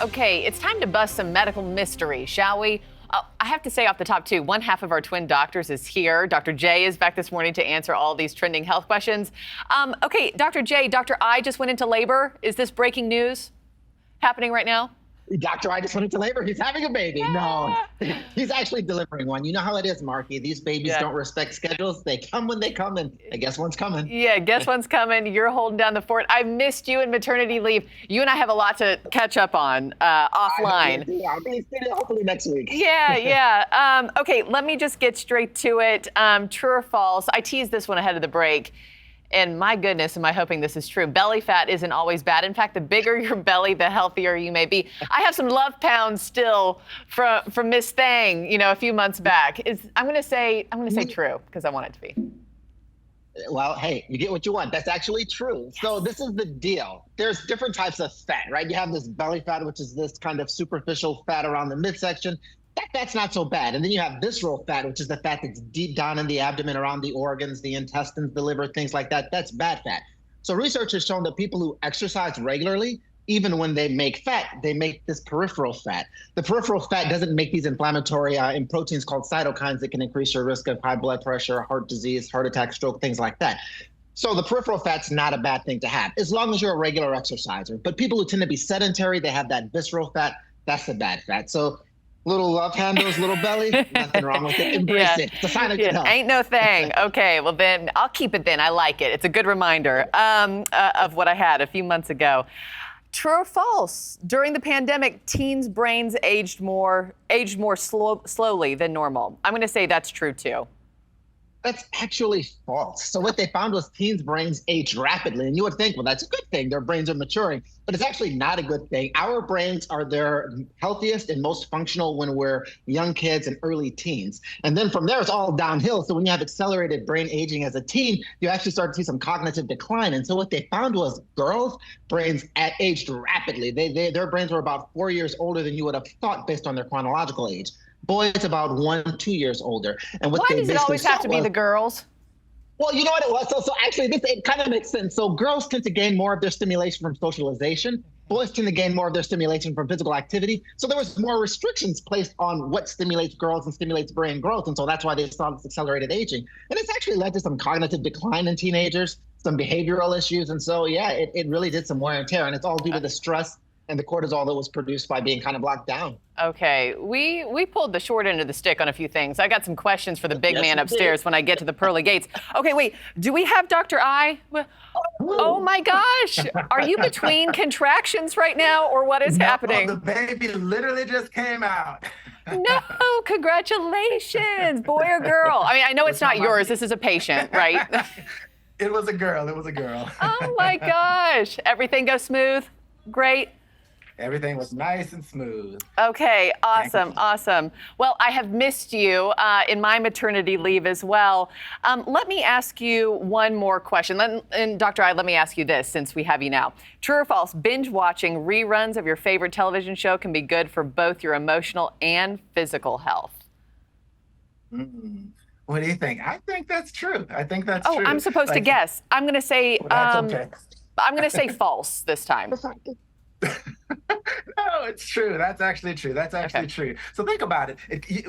Okay, it's time to bust some medical mystery, shall we? I have to say off the top, too, one half of our twin doctors is here. Dr. J is back this morning to answer all these trending health questions. Okay, Dr. J, Dr. I just went into labor. Is this breaking news happening right now? Dr. I just went into labor. He's having a baby. No, he's actually delivering one. You know how it is, Marky. These babies don't respect schedules. They come when they come, and I guess one's coming. Yeah, guess one's coming. You're holding down the fort. I missed you in maternity leave. You and I have a lot to catch up on offline. I'll be hopefully next week. Yeah. Okay, let me just get straight to it. True or false? I teased this one ahead of the break. And my goodness, am I hoping this is true. Belly fat isn't always bad. In fact, the bigger your belly, the healthier you may be. I have some love pounds still from Miss Thang, a few months back. I'm gonna say true because I want it to be. Well, hey, you get what you want. That's actually true. Yes. So this is the deal. There's different types of fat, right? You have this belly fat, which is this kind of superficial fat around the midsection. That fat's not so bad. And then you have visceral fat, which is the fat that's deep down in the abdomen, around the organs, the intestines, the liver, things like that. That's bad fat. So research has shown that people who exercise regularly, even when they make fat, they make this peripheral fat. The peripheral fat doesn't make these inflammatory proteins called cytokines that can increase your risk of high blood pressure, heart disease, heart attack, stroke, things like that. So the peripheral fat's not a bad thing to have, as long as you're a regular exerciser. But people who tend to be sedentary, they have that visceral fat, that's the bad fat. So little love handles, little belly, nothing wrong with it. Embrace it. It's a sign of good health. Ain't no thing. Okay, well then I'll keep it then. I like it. It's a good reminder of what I had a few months ago. True or false? During the pandemic, teens' brains aged more slowly than normal. I'm going to say that's true too. That's actually false. So what they found was teens' brains age rapidly. And you would think, well, that's a good thing. Their brains are maturing. But it's actually not a good thing. Our brains are their healthiest and most functional when we're young kids and early teens. And then from there, it's all downhill. So when you have accelerated brain aging as a teen, you actually start to see some cognitive decline. And so what they found was girls' brains aged rapidly. Their brains were about 4 years older than you would have thought based on their chronological age. Boys about 1, 2 years older. And what Why does it always have to be the girls? Well, you know what it was? So actually, it kind of makes sense. So girls tend to gain more of their stimulation from socialization. Boys tend to gain more of their stimulation from physical activity. So there was more restrictions placed on what stimulates girls and stimulates brain growth. And so that's why they saw this accelerated aging. And it's actually led to some cognitive decline in teenagers, some behavioral issues. And so, yeah, it really did some wear and tear. And it's all due to the stress and the cortisol that was produced by being kind of locked down. Okay, we pulled the short end of the stick on a few things. I got some questions for the big man upstairs when I get to the pearly gates. Okay, wait, do we have Dr. I? Oh my gosh, are you between contractions right now, or what is happening? The baby literally just came out. No, congratulations, boy or girl? I mean, I know it's not yours. This is a patient, right? It was a girl. It was a girl. Oh my gosh, everything goes smooth? Great. Everything was nice and smooth. Okay, awesome. Well, I have missed you in my maternity leave as well. Let me ask you one more question. And Dr. I, let me ask you this since we have you now. True or false, binge watching reruns of your favorite television show can be good for both your emotional and physical health? What do you think? I think that's true. I think that's true. Oh, I'm supposed to guess. I'm going to say, that's okay. I'm going to say false this time. No, it's true. That's actually true. That's actually true. So think about it.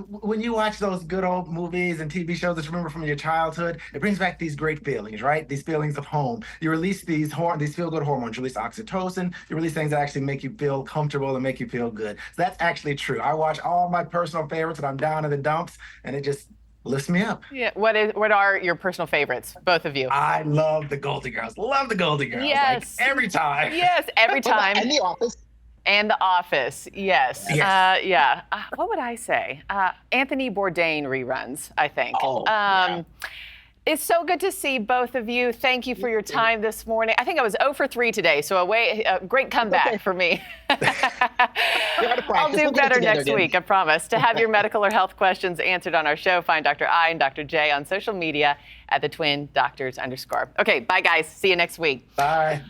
When you watch those good old movies and TV shows that you remember from your childhood, it brings back these great feelings, right? These feelings of home. You release these feel-good hormones. You release oxytocin. You release things that actually make you feel comfortable and make you feel good. So that's actually true. I watch all my personal favorites when I'm down in the dumps, and it just lifts me up. Yeah. What are your personal favorites, both of you? I love the Goldie Girls. Love the Goldie Girls. Yes. Like, every time. Yes, every time. And The Office. And The Office, yes. Yes. What would I say? Anthony Bourdain reruns, I think. Yeah. It's so good to see both of you. Thank you for your time this morning. I think I was 0 for 3 today, so a great comeback for me. I'll do better next week, I promise. To have your medical or health questions answered on our show, find Dr. I and Dr. J on social media at @the Twin Doctors _. Okay, bye guys. See you next week. Bye.